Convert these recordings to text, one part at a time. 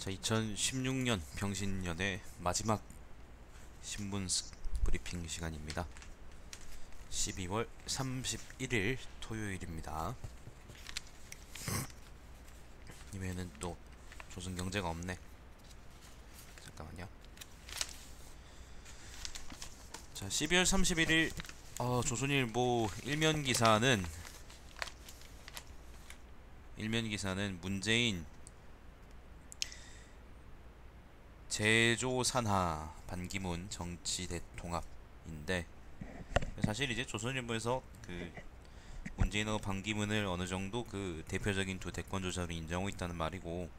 자, 2016년 병신년의 마지막 신문 브리핑 시간입니다. 12월 31일 토요일입니다. 이번에는 또 조선경제가 없네. 잠깐만요. 자, 12월 31일 조선일보 일면 기사는 문재인 제조 산하 반기문 정치 대통합인데, 사실 이제 조선일보에서 그 문재인하고 반기문을 어느 정도 그 대표적인 두 대권 주자로 인정하고 있다는 말이고,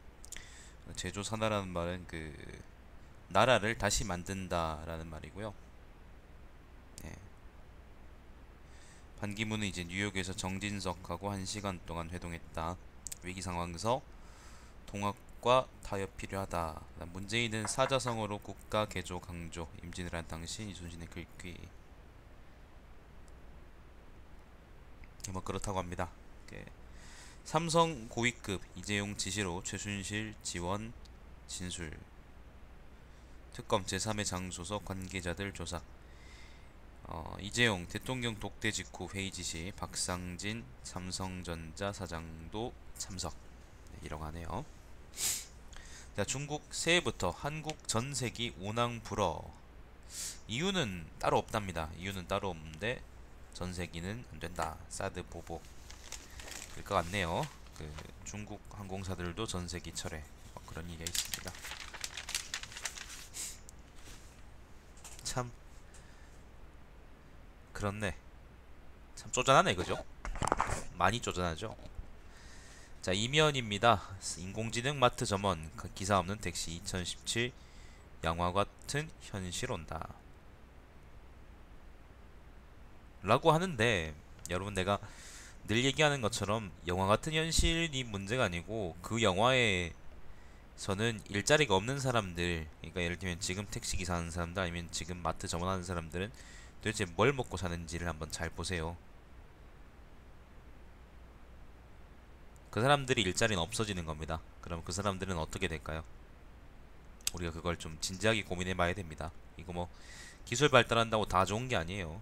제조 산하라는 말은 그 나라를 다시 만든다라는 말이고요. 네. 반기문은 이제 뉴욕에서 정진석하고 1시간 동안 회동했다. 위기 상황에서 통합과 타협 필요하다. 문재인은 사자성어로 국가 개조 강조. 임진을 한 당시 이순신의 글귀. 뭐 그렇다고 합니다. 삼성 고위급 이재용 지시로 최순실 지원 진술. 특검 제3의 장소서 관계자들 조사. 이재용 대통령 독대 직후 회의 지시. 박상진 삼성전자 사장도 참석. 네, 이라고 하네요. 자, 중국 새해부터 한국 전세기 운항 불어. 이유는 따로 없답니다. 이유는 따로 없는데 전세기는 안된다. 사드 보복일 것 같네요. 그 중국 항공사들도 전세기 철회, 그런 얘기가 있습니다. 참 그렇네. 참 쪼잔하네, 그죠? 많이 쪼잔하죠. 자, 이면입니다. 인공지능 마트 점원 기사 없는 택시 2017 영화 같은 현실 온다 라고 하는데, 여러분, 내가 늘 얘기하는 것처럼 영화 같은 현실이 문제가 아니고 그 영화에서는 일자리가 없는 사람들, 그러니까 예를 들면 지금 택시기사 하는 사람들 아니면 지금 마트 점원하는 사람들은 도대체 뭘 먹고 사는지를 한번 잘 보세요. 그 사람들이 일자리는 없어지는 겁니다. 그럼 그 사람들은 어떻게 될까요? 우리가 그걸 좀 진지하게 고민해 봐야 됩니다. 이거 뭐 기술 발달한다고 다 좋은 게 아니에요.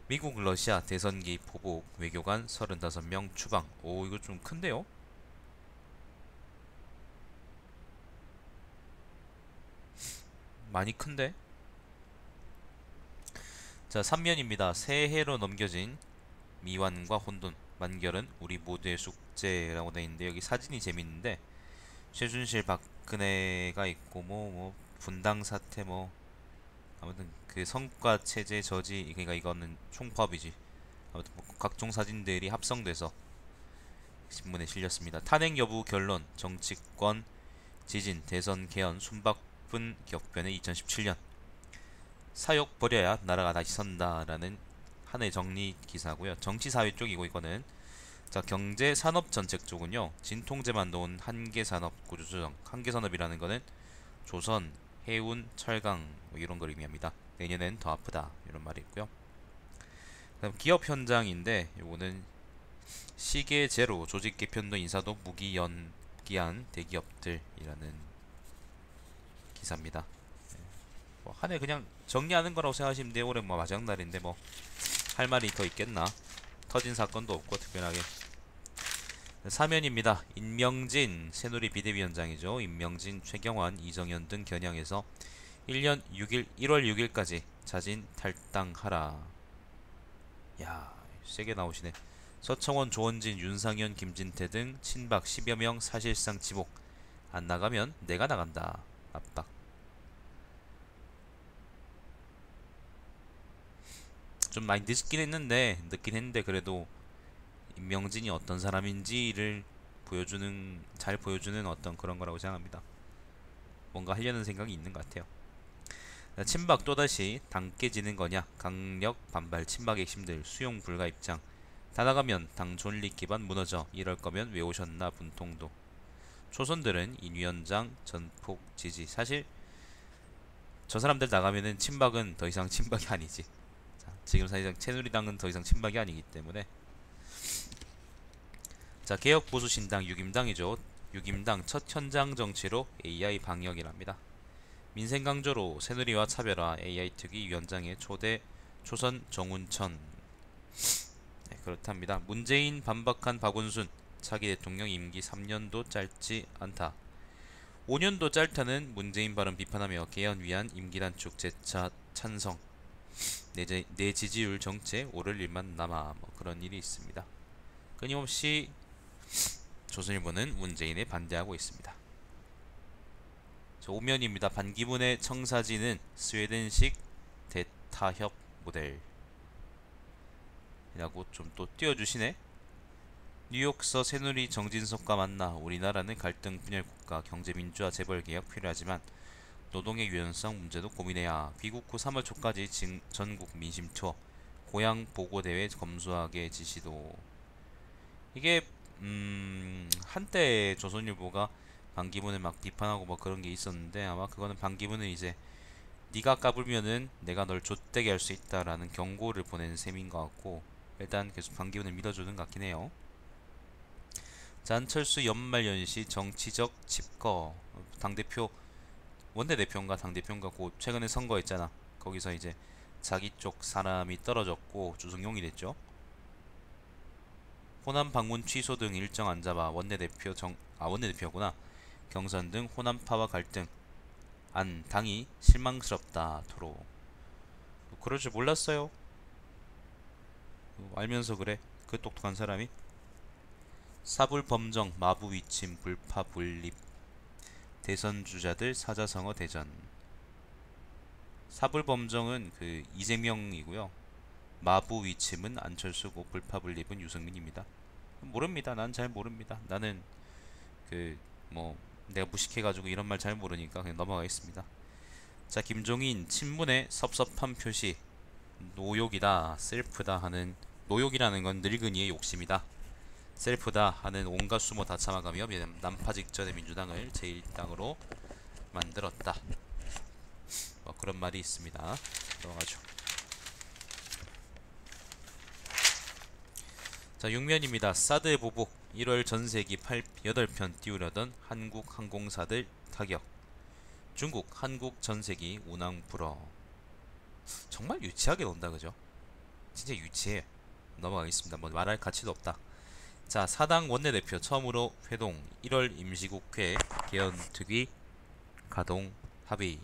미국 러시아 대선기 보복 외교관 35명 추방. 오, 이거 좀 큰데요? 많이 큰데? 자, 3면입니다. 새해로 넘겨진 미완과 혼돈. 만결은 우리 모두의 숙제라고 되어있는데, 여기 사진이 재밌는데 최순실 박근혜가 있고 뭐 분당 사태 뭐 아무튼 그 성과 체제 저지, 그러니까 이거는 총파업이지. 아무튼 뭐 각종 사진들이 합성돼서 신문에 실렸습니다. 탄핵 여부 결론. 정치권 지진 대선 개헌 숨바쁜 격변의 2017년. 사욕 버려야 나라가 다시 선다라는 한해 정리 기사고요. 정치 사회 쪽이고, 이거는 자, 경제 산업 정책 쪽은요. 진통제만 놓은 한계 산업 구조 조정. 한계 산업이라는 거는 조선, 해운, 철강 뭐 이런 걸 의미합니다. 내년엔 더 아프다 이런 말이 있고요. 그다음 기업 현장인데, 요거는 시계 제로 조직 개편도 인사도 무기한 대기업들이라는 기사입니다. 뭐 한 해 그냥 정리하는 거라고 생각하시면 돼요. 올해 뭐 마지막 날인데 뭐 할 말이 더 있겠나? 터진 사건도 없고 특별하게. 사면입니다. 임명진 새누리 비대위원장이죠. 임명진, 최경환, 이정현 등 겨냥해서 1년 6일 1월 6일까지 자진 탈당하라. 야, 세게 나오시네. 서청원, 조원진, 윤상현, 김진태 등 친박 10여 명 사실상 지목. 안 나가면 내가 나간다. 압박. 좀 많이 늦긴 했는데 그래도 임명진이 어떤 사람인지를 잘 보여주는 어떤 그런 거라고 생각합니다. 뭔가 하려는 생각이 있는 것 같아요. 친박 또다시 당 깨지는 거냐? 강력 반발. 친박의 핵심들 수용 불가 입장. 다 나가면 당 존립 기반 무너져. 이럴 거면 왜 오셨나 분통도. 초선들은 인 위원장 전폭 지지. 사실 저 사람들 나가면은 친박은 더 이상 친박이 아니지. 자, 지금 사실상 새누리당은 더 이상 친박이 아니기 때문에. 자, 개혁보수신당 6임당이죠. 유김당 첫 현장 정치로 AI 방역이랍니다. 민생 강조로 새누리와 차별화 AI 특위 위원장의 초대 초선 정운천. 네, 그렇답니다. 문재인 반박한 박원순 차기 대통령 임기 3년도 짧지 않다. 5년도 짧다는 문재인 발언 비판하며 개헌 위한 임기 단축 재차 찬성. 내 지지율 정체 오를 일만 남아. 뭐 그런 일이 있습니다. 끊임없이 조선일보는 문재인에 반대하고 있습니다. 자, 오면입니다. 반기문의 청사진은 스웨덴식 대타협 모델이라고 좀 또 띄워주시네. 뉴욕서 새누리 정진석과 만나 우리나라는 갈등 분열 국가 경제민주화 재벌 개혁 필요하지만 노동의 유연성 문제도 고민해야. 귀국 후 3월 초까지 전국 민심 투어 고향 보고대회 검수하게 지시도. 이게 한때 조선일보가 반기문을 막 비판하고 뭐 그런 게 있었는데 아마 그거는 반기문은 이제 네가 까불면은 내가 널 좆되게 할 수 있다라는 경고를 보낸 셈인 것 같고 일단 계속 반기문을 믿어주는 것 같긴 해요. 자, 안철수 연말연시 정치적 칩거. 당대표 원내대표인가 당대표인가 고 최근에 선거했잖아. 거기서 이제 자기 쪽 사람이 떨어졌고 주승용이 됐죠. 호남 방문 취소 등 일정 안 잡아 원내대표구나. 경선 등 호남파와 갈등. 안 당이 실망스럽다 토로. 그럴 줄 몰랐어요. 알면서 그래. 그 똑똑한 사람이. 사불범정 마부위침 불파불립. 대선 주자들 사자성어 대전. 사불범정은 그 이재명이고요. 마부위침은 안철수고 불파불립은 유승민입니다. 모릅니다. 난 잘 모릅니다. 나는 그 뭐 내가 무식해가지고 이런 말 잘 모르니까 그냥 넘어가겠습니다. 자, 김종인 친문의 섭섭한 표시. 노욕이다 셀프다 하는. 노욕이라는 건 늙은이의 욕심이다. 셀프다 하는 온갖 수모 다 참아가며 난파 직전의 민주당을 제1당으로 만들었다. 뭐 그런 말이 있습니다. 넘어가죠. 자, 6면입니다. 사드 보복. 1월 전세기 8편 띄우려던 한국 항공사들 타격. 중국 한국 전세기 운항 불어. 정말 유치하게 논다 그죠? 진짜 유치해. 넘어가겠습니다. 뭐 말할 가치도 없다. 자, 사당 원내대표 처음으로 회동. 1월 임시국회 개헌특위 가동 합의.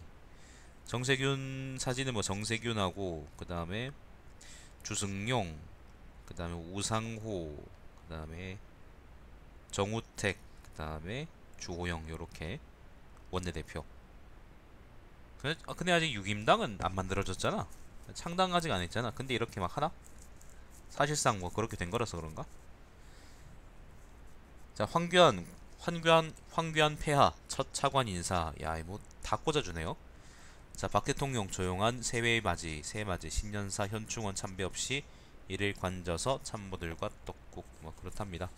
정세균 사진은 뭐 정세균하고 그 다음에 주승용, 그 다음에 우상호, 그 다음에 정우택, 그 다음에 주호영 요렇게 원내대표. 근데 아직 유김당은 안 만들어졌잖아. 창당 아직 안 했잖아. 근데 이렇게 막 하나? 사실상 뭐 그렇게 된 거라서 그런가? 자, 황교안 폐하 첫 차관 인사. 야, 뭐 다 꽂아주네요. 자, 박 대통령 조용한 새해 맞이 신년사 현충원 참배 없이 이를 관져서 참모들과 떡국. 뭐 그렇답니다.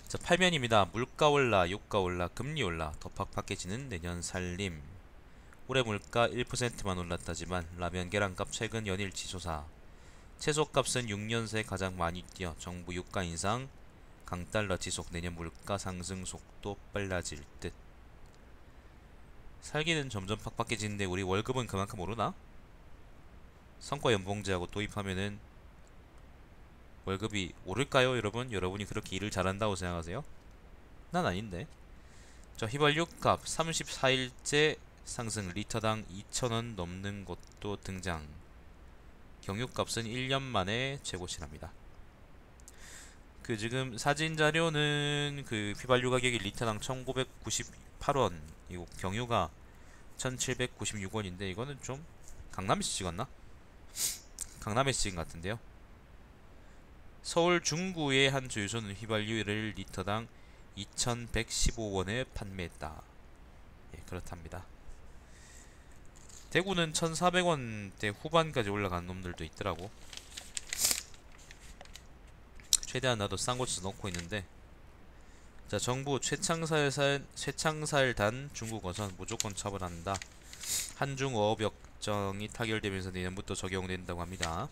자, 8면입니다. 물가 올라, 유가 올라, 금리 올라, 더 팍팍해지는 내년 살림. 올해 물가 1%만 올랐다지만 라면 계란값 최근 연일 치솟아. 채소값은 6년 새 가장 많이 뛰어. 정부 유가 인상, 강달러 지속, 내년 물가 상승 속도 빨라질 듯. 살기는 점점 팍팍해지는데 우리 월급은 그만큼 오르나? 성과 연봉제하고 도입하면은 월급이 오를까요, 여러분? 여러분이 그렇게 일을 잘한다고 생각하세요? 난 아닌데. 자, 휘발유값 34일째 상승. 리터당 2,000원 넘는 곳도 등장. 경유값은 1년 만에 최고치랍니다. 그 지금 사진 자료는 그 휘발유 가격이 리터당 1,998원이고 경유가 1,796원인데 이거는 좀 강남에서 찍었나? 강남에서 찍은 것 같은데요. 서울 중구의 한 주유소는 휘발유를 리터당 2,115원에 판매했다. 예, 그렇답니다. 대구는 1,400원대 후반까지 올라간 놈들도 있더라고. 최대한 나도 싼 곳에서 넣고 있는데. 자, 정부 최창살 단 중국 어선 무조건 처벌한다. 한중 어업 협정이 타결되면서 내년부터 적용된다고 합니다.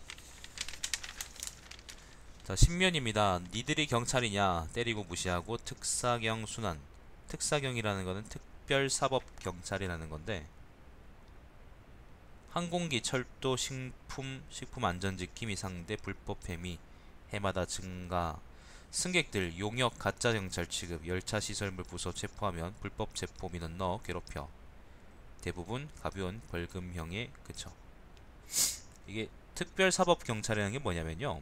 자, 10면입니다. 니들이 경찰이냐? 때리고 무시하고 특사경 순환. 특사경이라는 거는 특별사법경찰이라는 건데, 항공기, 철도, 식품 안전지킴이 상대 불법 해미, 해마다 증가, 승객들 용역 가짜 경찰 취급, 열차 시설물 부서 체포하면 불법 체포 민원 넣어 괴롭혀. 대부분 가벼운 벌금형에 그쳐. 이게 특별사법경찰이라는 게 뭐냐면요,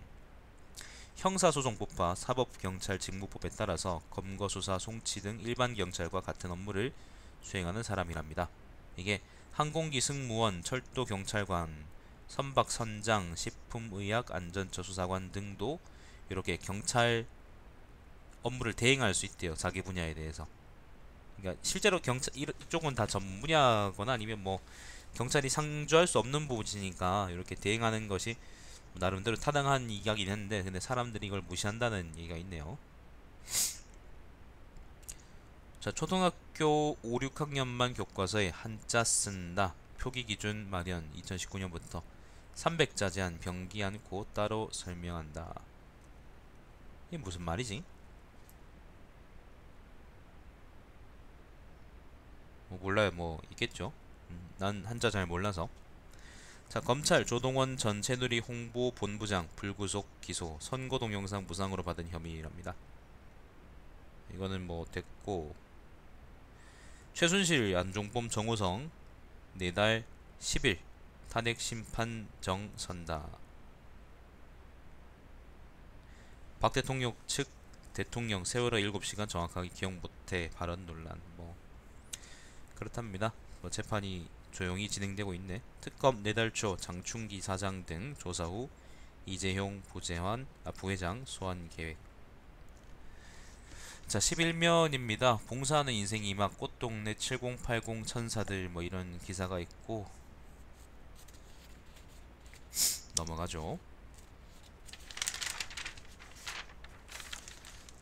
형사소송법과 사법경찰 직무법에 따라서 검거, 수사, 송치 등 일반 경찰과 같은 업무를 수행하는 사람이랍니다. 이게 항공기 승무원, 철도 경찰관, 선박 선장, 식품의약 안전처 수사관 등도 이렇게 경찰 업무를 대행할 수 있대요. 자기 분야에 대해서. 그러니까 실제로 경찰 이쪽은 다 전문 분야거나 아니면 뭐 경찰이 상주할 수 없는 부분이니까 이렇게 대행하는 것이 나름대로 타당한 이야기긴 했는데, 근데 사람들이 이걸 무시한다는 얘기가 있네요. 자, 초등학교 5, 6학년만 교과서에 한자 쓴다. 표기 기준 마련 2019년부터 300자 제한 병기 않고 따로 설명한다. 이게 무슨 말이지? 뭐 몰라요. 뭐 있겠죠. 난 한자 잘 몰라서. 자, 검찰 조동원 전 새누리 홍보본부장 불구속 기소, 선거 동영상 무상으로 받은 혐의랍니다. 이거는 뭐 됐고, 최순실, 안종범, 정호성 4달 10일 탄핵 심판 정 선다. 박 대통령 측 대통령 세월호 7시간 정확하게 기억 못해 발언 논란. 뭐 그렇답니다. 뭐 재판이 조용히 진행되고 있네. 특검 4달 초 장충기 사장 등 조사 후 이재용 부회장 소환 계획. 자, 11면입니다. 봉사하는 인생이 막 꽃동네 7080 천사들 뭐 이런 기사가 있고, 넘어가죠.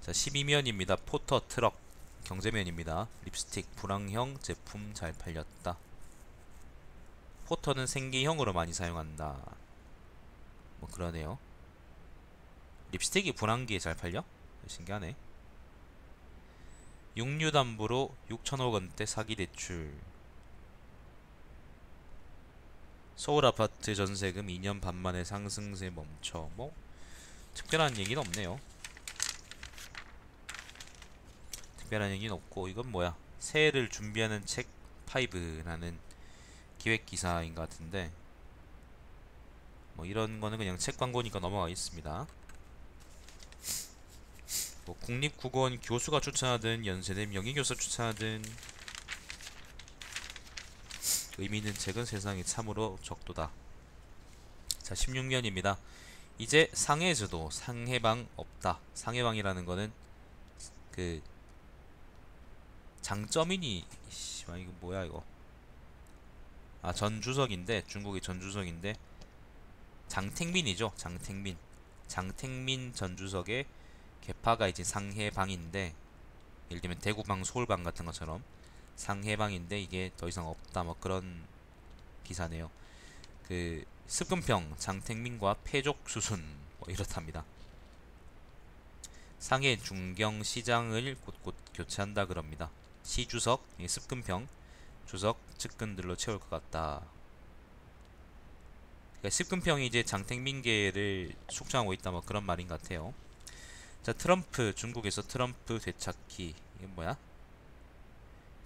자, 12면입니다. 포터 트럭 경제면입니다. 립스틱 불황형 제품 잘 팔렸다. 포터는 생계형으로 많이 사용한다. 뭐 그러네요. 립스틱이 불황기에 잘 팔려? 신기하네. 육류담보로 6천억 원대 사기 대출. 서울 아파트 전세금 2년 반 만에 상승세 멈춰. 뭐 특별한 얘기는 없네요. 특별한 얘기는 없고, 이건 뭐야? 새해를 준비하는 책 5라는 기획 기사인 것 같은데, 뭐 이런 거는 그냥 책 광고니까 넘어가겠습니다. 뭐 국립국어원 교수가 추천하든 연세대 명예교사 추천하든 의미 있는 책은 세상에 참으로 적도다. 자, 16년입니다. 이제 상해에서도 상해방 없다. 상해방이라는 거는 그 장쩌민이, 이거 뭐야 이거? 아, 전주석인데, 중국의 전주석인데 장택민이죠. 장택민 전주석의 개파가 이제 상해방인데, 예를 들면 대구방, 서울방 같은 것처럼 상해방인데 이게 더 이상 없다, 뭐 그런 기사네요. 그 습근평 장택민과 패족수순 뭐 이렇답니다. 상해 중경 시장을 곳곳 교체한다 그럽니다. 시주석, 습근평 주석 측근들로 채울 것 같다. 그러니까 습근평이 이제 장택민계를 숙청하고 있다, 뭐 그런 말인 것 같아요. 자, 트럼프, 중국에서 트럼프 되찾기. 이게 뭐야?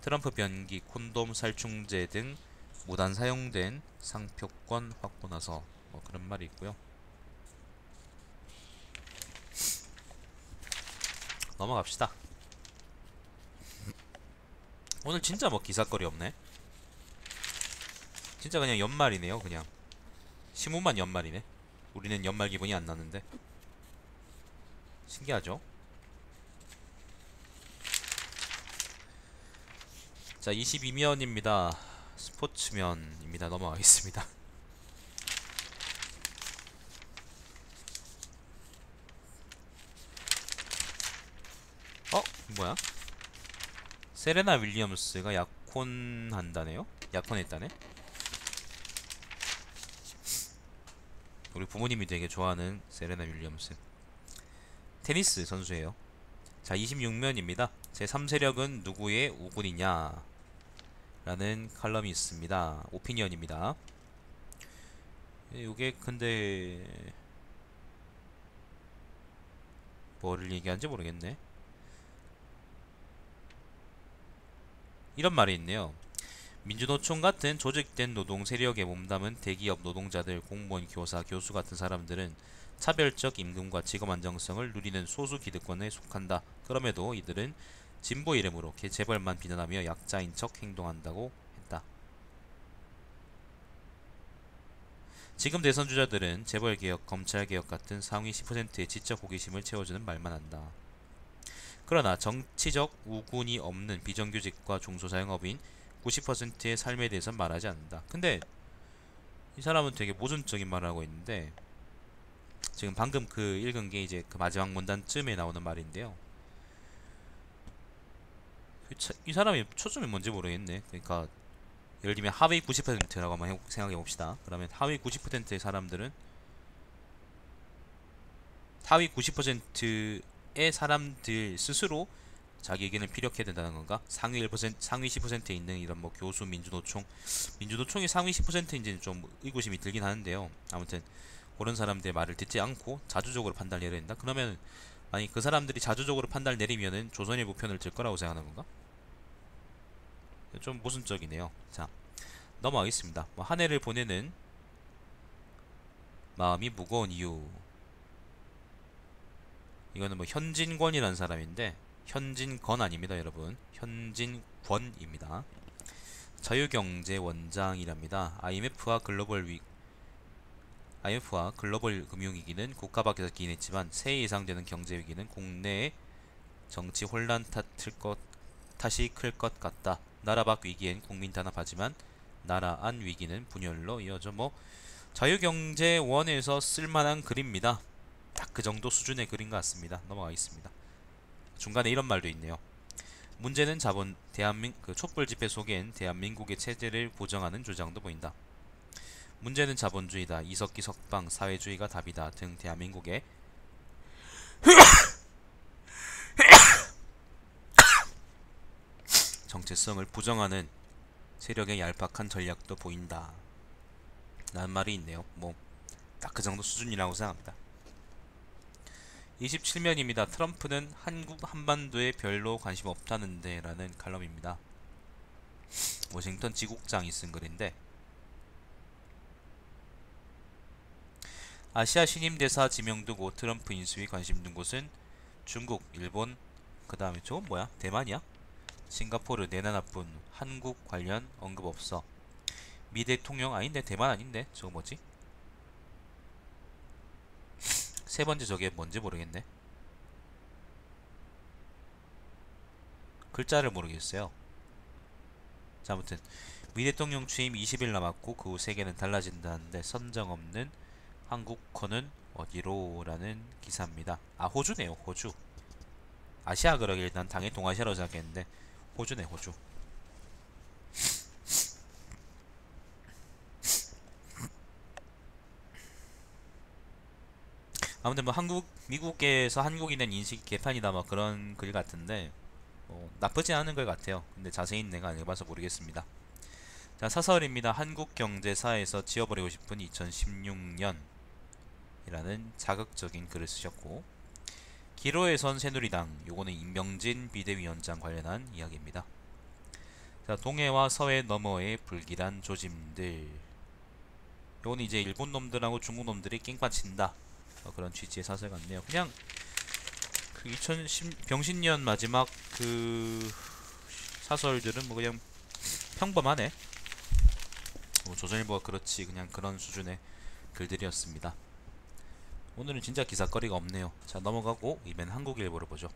트럼프 변기, 콘돔 살충제 등 무단 사용된 상표권 확보 나서, 뭐 그런 말이 있고요. 넘어갑시다. 오늘 진짜 뭐 기사거리 없네. 진짜 그냥 연말이네요. 그냥 신문만 연말이네. 우리는 연말 기분이 안 나는데. 신기하죠? 자, 22면입니다. 스포츠면입니다. 넘어가겠습니다. 뭐야? 세레나 윌리엄스가 약혼한다네요? 약혼했다네? 우리 부모님이 되게 좋아하는 세레나 윌리엄스. 테니스 선수예요. 자, 26면입니다. 제3세력은 누구의 우군이냐 라는 칼럼이 있습니다. 오피니언입니다. 요게 근데 뭐를 얘기하는지 모르겠네. 이런 말이 있네요. 민주노총 같은 조직된 노동 세력에 몸담은 대기업 노동자들, 공무원, 교사, 교수 같은 사람들은 차별적 임금과 직업 안정성을 누리는 소수 기득권에 속한다. 그럼에도 이들은 진보 이름으로 재벌만 비난하며 약자인 척 행동한다고 했다. 지금 대선 주자들은 재벌개혁, 검찰개혁 같은 상위 10%의 지적 호기심을 채워주는 말만 한다. 그러나 정치적 우군이 없는 비정규직과 중소자영업인 90%의 삶에 대해서 말하지 않는다. 근데 이 사람은 되게 모순적인 말을 하고 있는데, 지금 방금 그 읽은 게 이제 그 마지막 문단쯤에 나오는 말인데요. 이 사람이 초점이 뭔지 모르겠네. 그러니까 예를 들면 하위 90%라고 한번 생각해 봅시다. 그러면 하위 90%의 사람들은, 하위 90%의 사람들 스스로 자기 의견을 피력해야 된다는 건가? 상위 1%, 상위 10%에 있는 이런 뭐 교수, 민주노총이 상위 10%인지는 좀 의구심이 들긴 하는데요. 아무튼 그런 사람들의 말을 듣지 않고 자주적으로 판단을 내려야 된다. 그러면 아니 그 사람들이 자주적으로 판단을 내리면은 조선일보 편을 들 거라고 생각하는 건가? 좀 모순적이네요. 자, 넘어가겠습니다. 뭐 한 해를 보내는 마음이 무거운 이유. 이거는 뭐 현진권이라는 사람인데, 현진건 아닙니다, 여러분. 현진권입니다. 자유경제 원장이랍니다. IMF와 글로벌 금융위기는 국가 밖에서 기인했지만 새해 예상되는 경제위기는 국내의 정치 혼란 탓이 클 것 같다. 나라 밖 위기엔 국민 단합하지만 나라 안 위기는 분열로 이어져. 뭐 자유경제원에서 쓸만한 글입니다. 딱 그 정도 수준의 글인 것 같습니다. 넘어가겠습니다. 중간에 이런 말도 있네요. 문제는 그 촛불 집회 속엔 대한민국의 체제를 고정하는 주장도 보인다. 문제는 자본주의다, 이석기 석방, 사회주의가 답이다 등 대한민국의 정체성을 부정하는 세력의 얄팍한 전략도 보인다 라는 말이 있네요. 뭐 딱 그 정도 수준이라고 생각합니다. 27면입니다. 트럼프는 한국 한반도에 별로 관심 없다는데 라는 칼럼입니다. 워싱턴 지국장이 쓴 글인데, 아시아 신임 대사 지명 두고 트럼프 인수위 관심 둔 곳은 중국, 일본, 그 다음에 저건 뭐야? 대만이야? 싱가포르, 내나나뿐. 한국 관련 언급 없어. 미 대통령 아닌데? 대만 아닌데? 저거 뭐지? 세 번째 저게 뭔지 모르겠네. 글자를 모르겠어요. 자, 아무튼 미 대통령 취임 20일 남았고 그 후 세계는 달라진다는데 선정 없는 한국커는 어디로? 라는 기사입니다. 아, 호주네요. 호주. 아시아 그러길 난 당연히 동아시아로 생각했는데 호주네, 호주. 아무튼 뭐 미국에서 한국인은 인식 개판이다 뭐 그런 글 같은데, 나쁘지 않은 글 같아요. 근데 자세히 내가 안 읽어봐서 모르겠습니다. 자, 사설입니다. 한국 경제사에서 지워버리고 싶은 2016년 이라는 자극적인 글을 쓰셨고, 기로에 선 새누리당, 요거는 임명진 비대위원장 관련한 이야기입니다. 자, 동해와 서해 너머의 불길한 조짐들, 요거는 이제 일본 놈들하고 중국 놈들이 깽판 친다, 그런 취지의 사설 같네요. 그냥 그 2010 병신년 마지막 그 사설들은 뭐 그냥 평범하네. 뭐 조선일보가 그렇지 그냥 그런 수준의 글들이었습니다. 오늘은 진짜 기사거리가 없네요. 자, 넘어가고 이번엔 한국일보를 보죠.